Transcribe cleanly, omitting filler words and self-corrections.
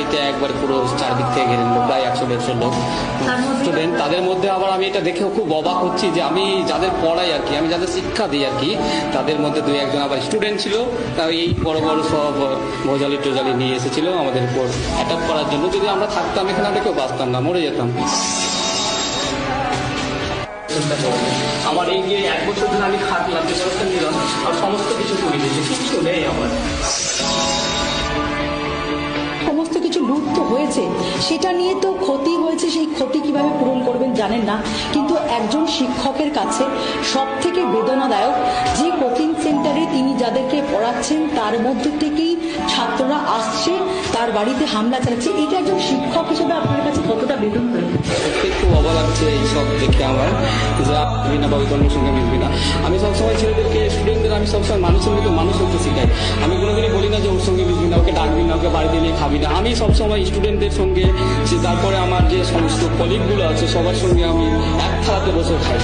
বাড়িতে একবার পুরো চারদিক থেকে ঘিরে নিল, প্রায় 100-150 লোক স্টুডেন্ট। তাদের মধ্যে আবার আমি এটা দেখেও খুব অবাক হচ্ছি যে আমি যাদের পড়াই আর কি, আমি যাদের শিক্ষা দিই আর কি, তাদের মধ্যে 2-1 জন আবার স্টুডেন্ট ছিল। তাও এই বড় বড় সব ভোজালি টোজালি নিয়ে এসেছিল আমাদের উপর অ্যাটাক করার জন্য। যদি আমরা থাকতাম এখানে, আমরা কেউ বাঁচতাম না, মরে যেতাম। আমার এই যে 1 বছর ধরে আমি খাটলাম, প্রিপারেশন নিলাম, আর সমস্ত কিছু করে দিয়েছে, কিছু নেই আমার। সমস্ত কিছু লুট তো হয়েছে, সেটা নিয়ে তো ক্ষতি হয়েছে, সেই ক্ষতি কিভাবে পূরণ করবেন জানেন না। কিন্তু একজন শিক্ষকের কাছে সব থেকে বেদনাদায়ক যে কোচিং সেন্টারে তিনি যাদেরকে পড়াচ্ছেন তার মধ্যে থেকেই ছাত্ররা আসছে, তার বাড়িতে হামলা চালাচ্ছে। এটা একজন শিক্ষক হিসেবে আপনার কাছে কতটা বেদনাদায়ক? খুব অবাক লাগছে এইসব দেখে আমার, যে মিলবি না বা ওই ধর্মের সঙ্গে মিলবি না। আমি সবসময় ছেলেদেরকে, স্টুডেন্টদের আমি সবসময় মানুষের মতো মানুষ হতে শিখাই। আমি কোনোদিনই বলি না যে ওর সঙ্গে মিলবি না, ওকে ডাকবি না, ওকে বাড়িতে নিয়ে খাবি না। আমি সবসময় স্টুডেন্টদের সঙ্গে, তারপরে আমার যে সমস্ত কলিগগুলো আছে সবার সঙ্গে আমি এক থালাতে বসে খাই।